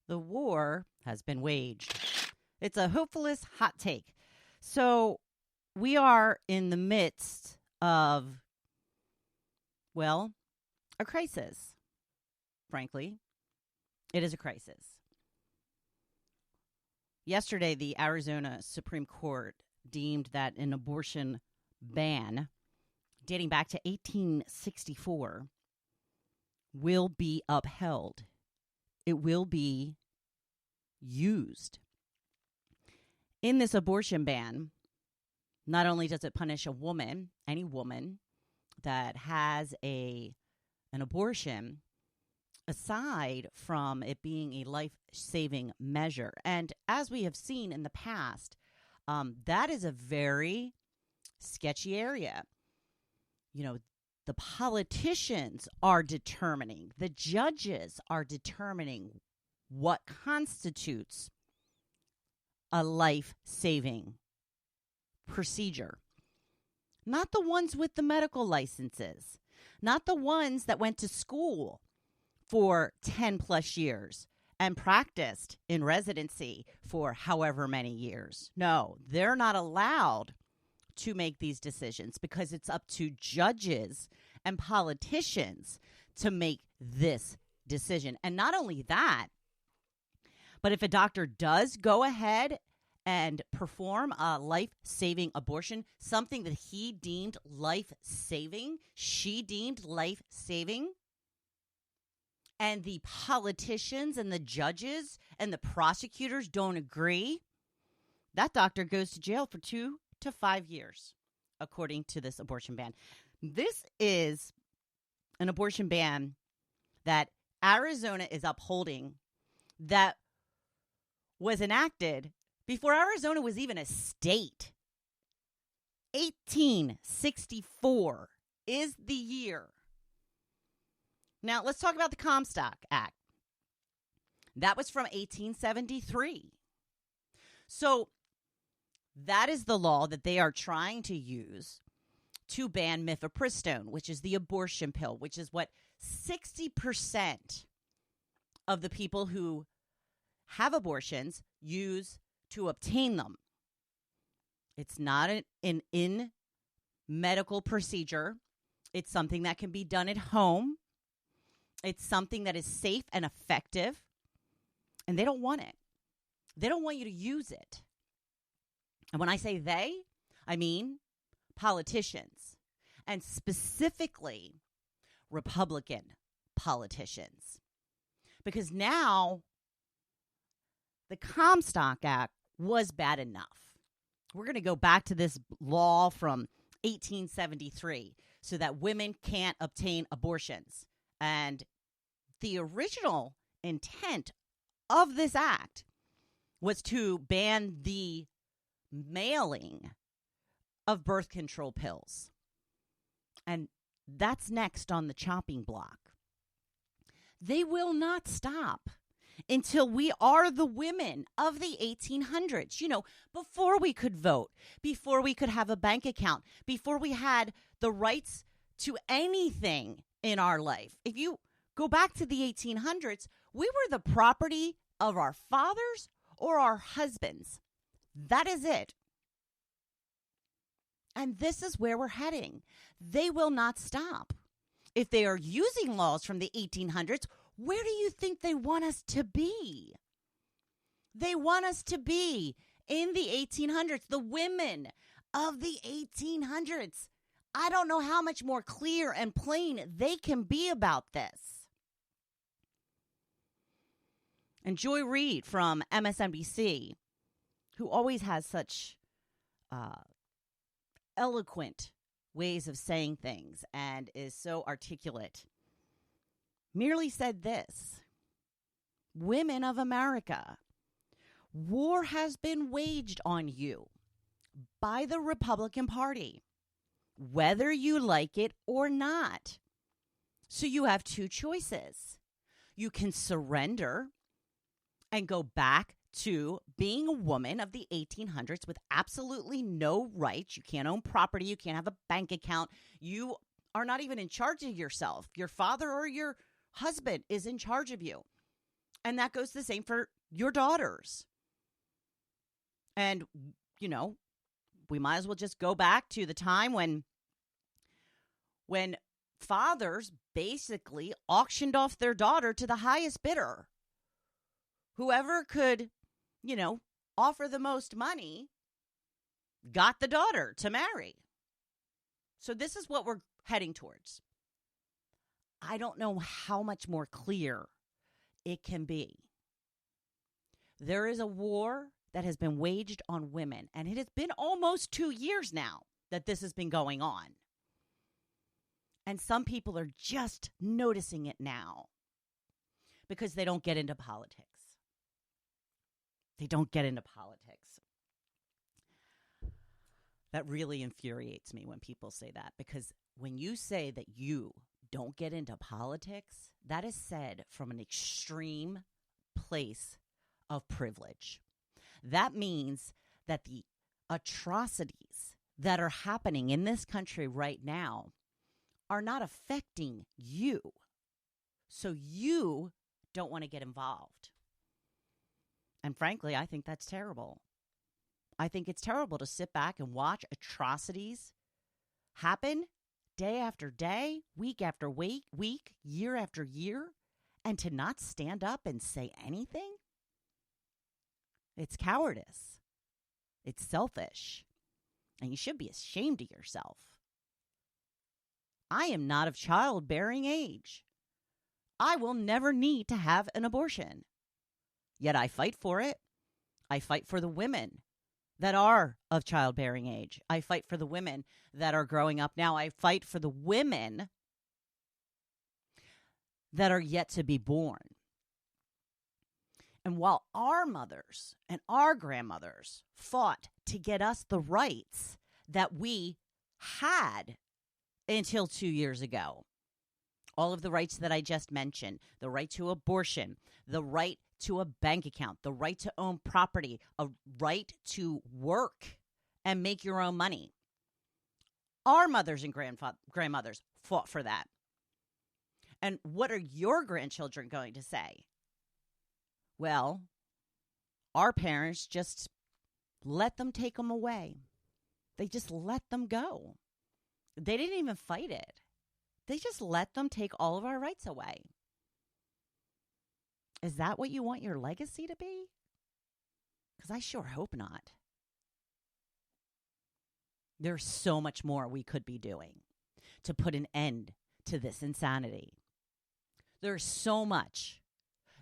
The war has been waged. It's a hopefulist hot take. So we are in the midst of, well, a crisis. Frankly, it is a crisis. Yesterday, the Arizona Supreme Court deemed that an abortion ban dating back to 1864 will be upheld. It will be used. In this abortion ban, not only does it punish a woman, any woman that has an abortion, aside from it being a life-saving measure. And as we have seen in the past, that is a very sketchy area. You know, the politicians are determining, the judges are determining what constitutes a life-saving procedure. Not the ones with the medical licenses, not the ones that went to school for 10 plus years and practiced in residency for however many years. No, they're not allowed to make these decisions because it's up to judges and politicians to make this decision. And not only that, but if a doctor does go ahead and perform a life-saving abortion, something that he deemed life-saving, she deemed life-saving, and the politicians and the judges and the prosecutors don't agree, that doctor goes to jail for 2 to 5 years, according to this abortion ban. This is an abortion ban that Arizona is upholding that was enacted before Arizona was even a state. 1864 is the year. Now, let's talk about the Comstock Act. That was from 1873. So that is the law that they are trying to use to ban mifepristone, which is the abortion pill, which is what 60% of the people who have abortions use to obtain them. It's not an in-medical procedure. It's something that can be done at home. It's something that is safe and effective, and they don't want it. They don't want you to use it. And when I say they, I mean politicians, and specifically Republican politicians. Because now the Comstock Act was bad enough. We're going to go back to this law from 1873 so that women can't obtain abortions. And the original intent of this act was to ban the mailing of birth control pills. And that's next on the chopping block. They will not stop until we are the women of the 1800s. You know, before we could vote, before we could have a bank account, before we had the rights to anything in our life. If you go back to the 1800s, we were the property of our fathers or our husbands. That is it. And this is where we're heading. They will not stop. If they are using laws from the 1800s, where do you think they want us to be? They want us to be in the 1800s, the women of the 1800s. I don't know how much more clear and plain they can be about this. And Joy Reid from MSNBC, who always has such eloquent ways of saying things and is so articulate, merely said this: women of America, war has been waged on you by the Republican Party, whether you like it or not. So you have two choices. You can surrender and go back to being a woman of the 1800s with absolutely no rights. You can't own property. You can't have a bank account. You are not even in charge of yourself. Your father or your husband is in charge of you. And that goes the same for your daughters. And, we might as well just go back to the time when fathers basically auctioned off their daughter to the highest bidder. Whoever could, offer the most money got the daughter to marry. So this is what we're heading towards. I don't know how much more clear it can be. There is a war that has been waged on women, and it has been almost 2 years now that this has been going on. And some people are just noticing it now because they don't get into politics. They don't get into politics. That really infuriates me when people say that, because when you say that you don't get into politics, that is said from an extreme place of privilege. That means that the atrocities that are happening in this country right now are not affecting you. So you don't want to get involved. And frankly, I think that's terrible. I think it's terrible to sit back and watch atrocities happen day after day, week after week, year after year, and to not stand up and say anything. It's cowardice. It's selfish. And you should be ashamed of yourself. I am not of childbearing age. I will never need to have an abortion. Yet I fight for it. I fight for the women that are of childbearing age. I fight for the women that are growing up now. I fight for the women that are yet to be born. And while our mothers and our grandmothers fought to get us the rights that we had until 2 years ago, all of the rights that I just mentioned, the right to abortion, the right to a bank account, the right to own property, a right to work and make your own money. Our mothers and grandmothers fought for that. And what are your grandchildren going to say? Well, our parents just let them take them away. They just let them go. They didn't even fight it. They just let them take all of our rights away. Is that what you want your legacy to be? Because I sure hope not. There's so much more we could be doing to put an end to this insanity. There's so much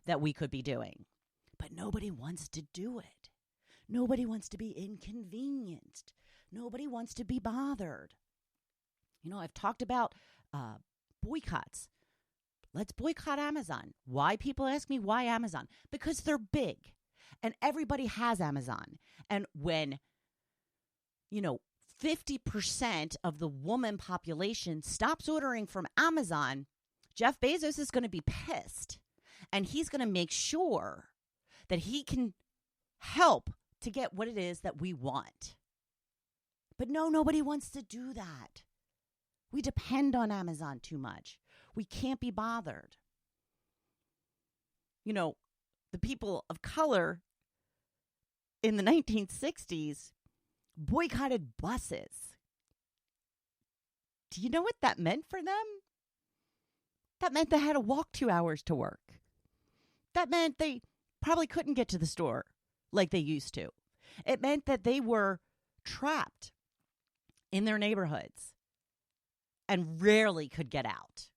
that we could be doing, but nobody wants to do it. Nobody wants to be inconvenienced. Nobody wants to be bothered. I've talked about boycotts. Let's boycott Amazon. Why? People ask me, why Amazon? Because they're big and everybody has Amazon. And when, 50% of the woman population stops ordering from Amazon, Jeff Bezos is going to be pissed. And he's going to make sure that he can help to get what it is that we want. But no, nobody wants to do that. We depend on Amazon too much. We can't be bothered. The people of color in the 1960s boycotted buses. Do you know what that meant for them? That meant they had to walk 2 hours to work. That meant they probably couldn't get to the store like they used to. It meant that they were trapped in their neighborhoods and rarely could get out.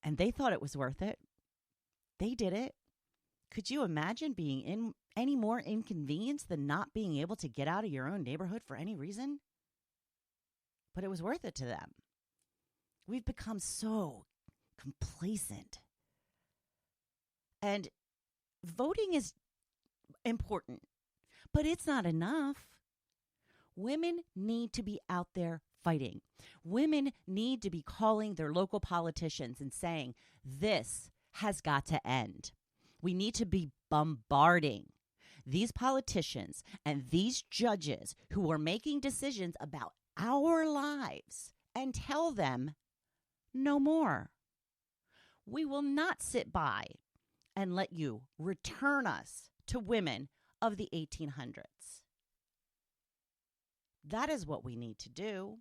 And they thought it was worth it. They did it. Could you imagine being in any more inconvenience than not being able to get out of your own neighborhood for any reason? But it was worth it to them. We've become so complacent. And voting is important, but it's not enough. Women need to be out there fighting. Women need to be calling their local politicians and saying, this has got to end. We need to be bombarding these politicians and these judges who are making decisions about our lives and tell them no more. We will not sit by and let you return us to women of the 1800s. That is what we need to do.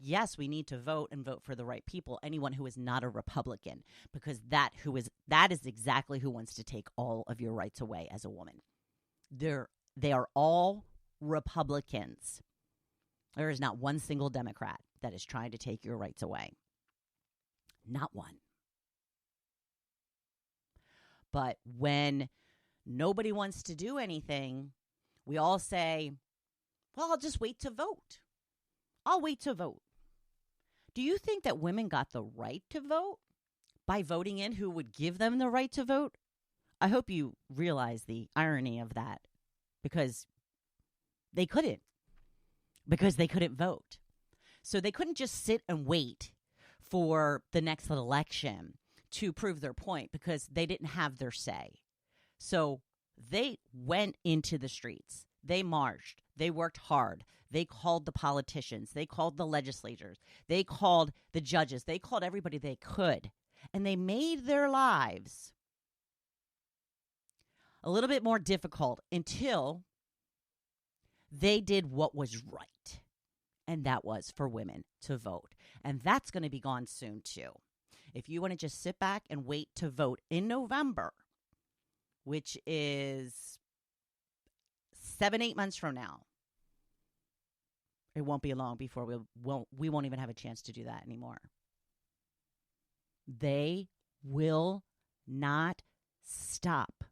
Yes, we need to vote and vote for the right people, anyone who is not a Republican, because that is exactly who wants to take all of your rights away as a woman. They are all Republicans. There is not one single Democrat that is trying to take your rights away. Not one. But when nobody wants to do anything, we all say, well, I'll just wait to vote. I'll wait to vote. Do you think that women got the right to vote by voting in who would give them the right to vote? I hope you realize the irony of that, because they couldn't vote. So they couldn't just sit and wait for the next election to prove their point, because they didn't have their say. So they went into the streets. They marched. They worked hard. They called the politicians. They called the legislators. They called the judges. They called everybody they could. And they made their lives a little bit more difficult until they did what was right. And that was for women to vote. And that's going to be gone soon, too. If you want to just sit back and wait to vote in November, which is 7-8 months from now, it won't be long before we won't even have a chance to do that anymore. They will not stop.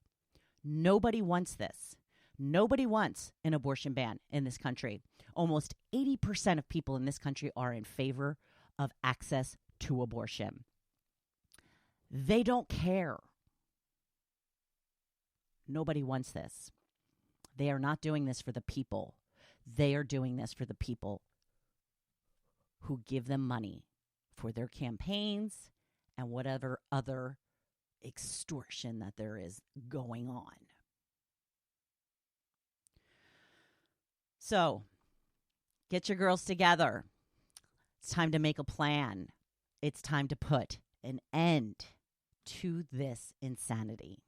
Nobody wants this. Nobody wants an abortion ban in this country. Almost 80% of people in this country are in favor of access to abortion. They don't care. Nobody wants this. They are not doing this for the people. They are doing this for the people who give them money for their campaigns and whatever other extortion that there is going on. So, get your girls together. It's time to make a plan. It's time to put an end to this insanity.